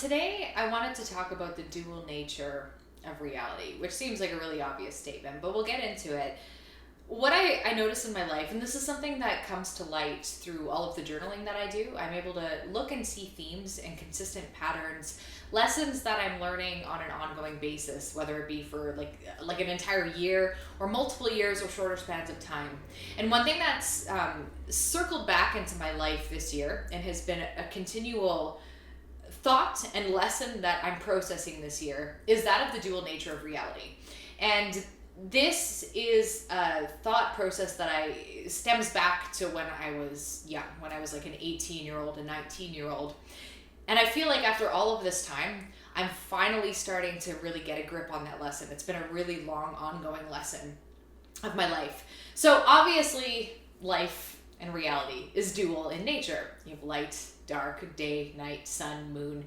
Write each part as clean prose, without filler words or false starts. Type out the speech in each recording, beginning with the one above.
Today I wanted to talk about the dual nature of reality, which seems like a really obvious statement, but we'll get into it. What I notice in my life, and this is something that comes to light through all of the journaling that I do, I'm able to look and see themes and consistent patterns, lessons that I'm learning on an ongoing basis, whether it be for like an entire year or multiple years or shorter spans of time. And one thing that's circled back into my life this year and has been a continual thought and lesson that I'm processing this year is that of the dual nature of reality. And this is a thought process that stems back to when I was young, when I was like an 18-year-old, a 19-year-old. And I feel like after all of this time, I'm finally starting to really get a grip on that lesson. It's been a really long, ongoing lesson of my life. So obviously, life and reality is dual in nature. You have light, dark, day, night, sun, moon.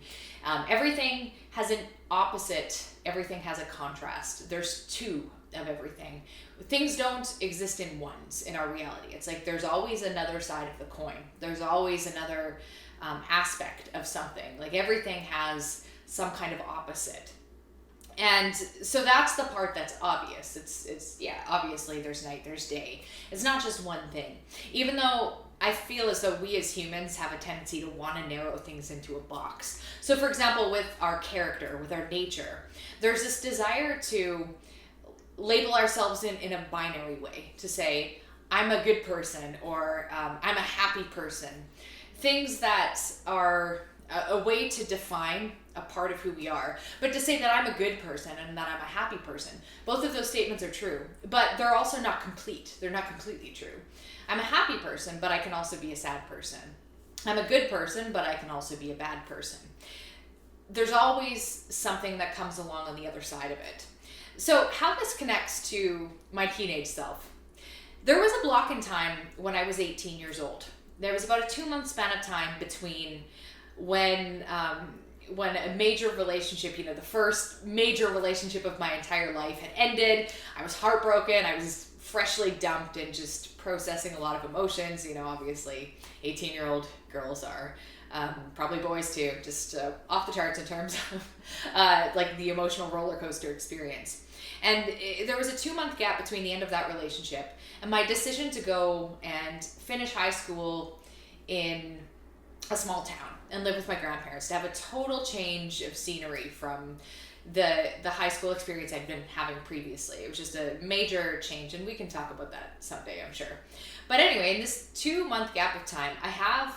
Everything has an opposite. Everything has a contrast. There's two of everything. Things don't exist in ones in our reality. It's like there's always another side of the coin. There's always another aspect of something. Like everything has some kind of opposite. And so that's the part that's obvious. It's obviously there's night, there's day. It's not just one thing. Even though I feel as though we as humans have a tendency to want to narrow things into a box. So for example, with our character, with our nature, there's this desire to label ourselves in a binary way, to say, I'm a good person, or I'm a happy person. Things that are a way to define a part of who we are. But to say that I'm a good person and that I'm a happy person, both of those statements are true, but they're also not complete. They're not completely true. I'm a happy person, but I can also be a sad person. I'm a good person, but I can also be a bad person. There's always something that comes along on the other side of it. So how this connects to my teenage self. There was a block in time when I was 18 years old. There was about a 2-month span of time between when a major relationship, the first major relationship of my entire life had ended. I was heartbroken. I was freshly dumped and just processing a lot of emotions. Obviously 18-year-old girls are, probably boys too, just off the charts in terms of like the emotional roller coaster experience. And there was a 2-month gap between the end of that relationship and my decision to go and finish high school in a small town and live with my grandparents, to have a total change of scenery from the high school experience I'd been having previously. It was just a major change, and we can talk about that someday, I'm sure. But anyway, in this 2-month gap of time, I have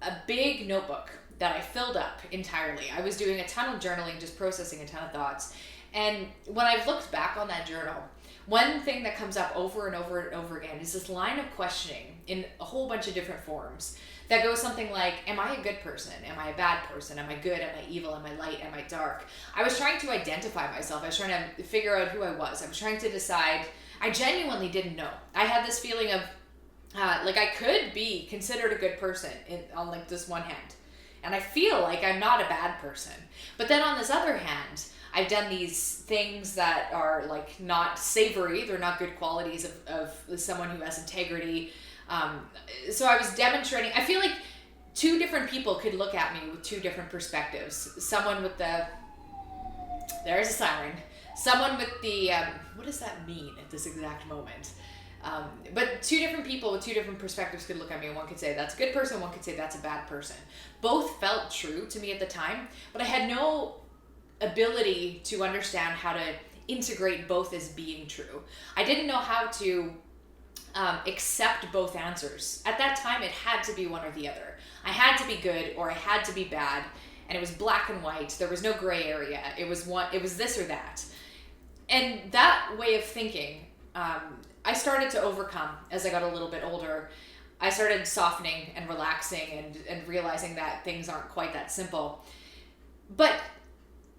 a big notebook that I filled up entirely. I was doing a ton of journaling, just processing a ton of thoughts. And when I've looked back on that journal, one thing that comes up over and over and over again is this line of questioning in a whole bunch of different forms that goes something like, am I a good person? Am I a bad person? Am I good? Am I evil? Am I light? Am I dark? I was trying to identify myself. I was trying to figure out who I was. I was trying to decide. I genuinely didn't know. I had this feeling of like I could be considered a good person on like this one hand. And I feel like I'm not a bad person. But then on this other hand, I've done these things that are like not savory. They're not good qualities of someone who has integrity. So I was demonstrating, I feel like two different people could look at me with two different perspectives. Someone with there's a siren. Someone with the, what does that mean at this exact moment? But two different people with two different perspectives could look at me, and one could say that's a good person, one could say that's a bad person. Both felt true to me at the time, but I had no ability to understand how to integrate both as being true. I didn't know how to accept both answers. At that time, it had to be one or the other. I had to be good or I had to be bad, and it was black and white. There was no gray area. It was this or that. And that way of thinking, I started to overcome as I got a little bit older. I started softening and relaxing and realizing that things aren't quite that simple. But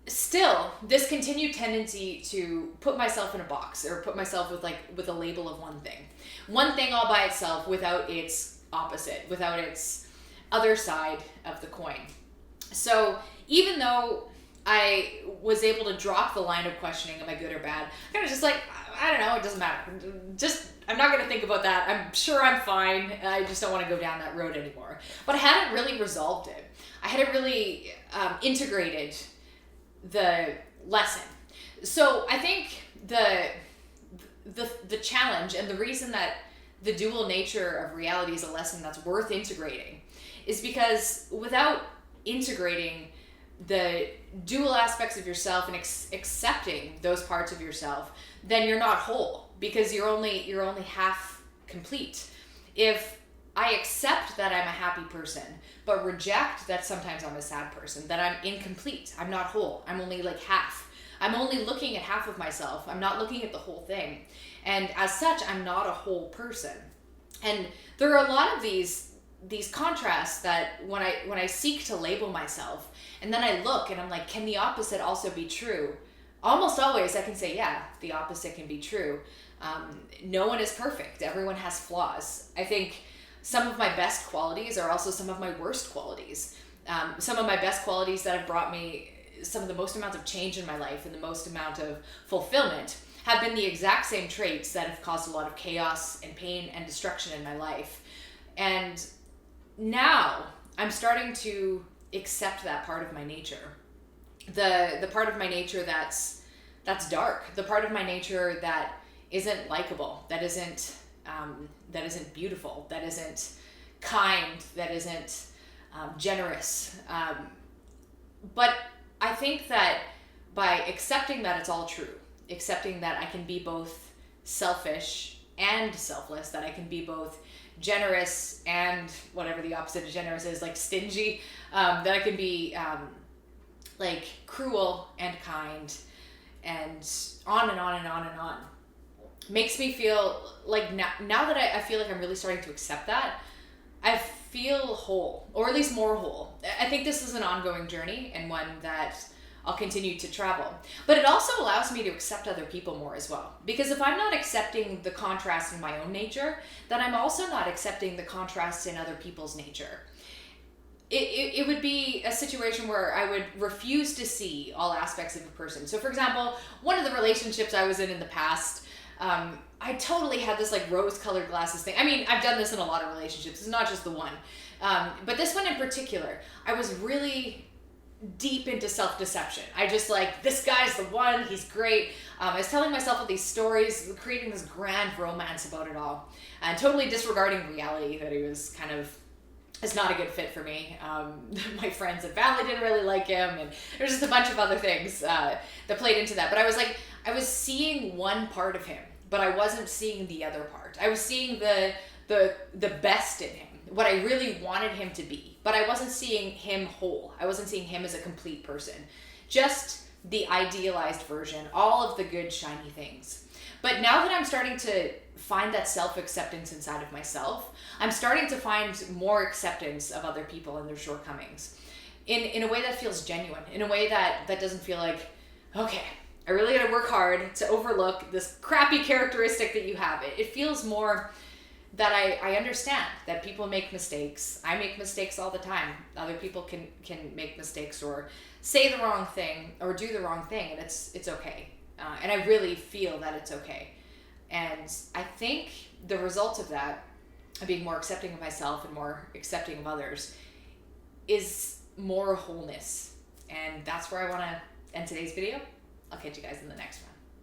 still, this continued tendency to put myself in a box or put myself with a label of one thing all by itself, without its opposite, without its other side of the coin. So even though I was able to drop the line of questioning, am I good or bad, kind of just like, I don't know, it doesn't matter. I'm not going to think about that. I'm sure I'm fine. I just don't want to go down that road anymore. But I hadn't really resolved it. I hadn't really integrated the lesson. So I think the challenge and the reason that the dual nature of reality is a lesson that's worth integrating is because without integrating the dual aspects of yourself and accepting those parts of yourself, then you're not whole, because you're only half complete. If I accept that I'm a happy person, but reject that sometimes I'm a sad person, that I'm incomplete, I'm not whole, I'm only like half. I'm only looking at half of myself. I'm not looking at the whole thing. And as such, I'm not a whole person. And there are a lot of these contrasts that when I seek to label myself, and then I look and I'm like, can the opposite also be true? Almost always I can say, yeah, the opposite can be true. No one is perfect. Everyone has flaws. I think some of my best qualities are also some of my worst qualities. Some of my best qualities that have brought me some of the most amount of change in my life and the most amount of fulfillment have been the exact same traits that have caused a lot of chaos and pain and destruction in my life. And now I'm starting to accept that part of my nature. The part of my nature that's dark, the part of my nature that isn't likable, that isn't beautiful, that isn't kind, that isn't generous. But I think that by accepting that it's all true, accepting that I can be both selfish and selfless, that I can be both generous and whatever the opposite of generous is, like stingy, that I can be like cruel and kind, and on and on and on and on. Makes me feel like now that I feel like I'm really starting to accept that, I feel whole, or at least more whole. I think this is an ongoing journey and one that I'll continue to travel. But it also allows me to accept other people more as well. Because if I'm not accepting the contrast in my own nature, then I'm also not accepting the contrast in other people's nature. It would be a situation where I would refuse to see all aspects of a person. So for example, one of the relationships I was in the past, I totally had this like rose-colored glasses thing. I mean, I've done this in a lot of relationships. It's not just the one. But this one in particular, I was really deep into self-deception. I just like, this guy's the one, he's great. I was telling myself all these stories, creating this grand romance about it all, and totally disregarding reality that he was kind of, it's not a good fit for me. My friends and family didn't really like him, and there's just a bunch of other things that played into that. But I was like, I was seeing one part of him, but I wasn't seeing the other part. I was seeing the best in him, what I really wanted him to be, but I wasn't seeing him whole. I wasn't seeing him as a complete person. Just the idealized version, all of the good, shiny things. But now that I'm starting to find that self-acceptance inside of myself, I'm starting to find more acceptance of other people and their shortcomings in a way that feels genuine, in a way that doesn't feel like, okay, I really gotta work hard to overlook this crappy characteristic that you have. It feels more that I understand that people make mistakes. I make mistakes all the time. Other people can make mistakes or say the wrong thing or do the wrong thing, and it's okay. And I really feel that it's okay. And I think the result of that, of being more accepting of myself and more accepting of others, is more wholeness. And that's where I want to end today's video. I'll catch you guys in the next one.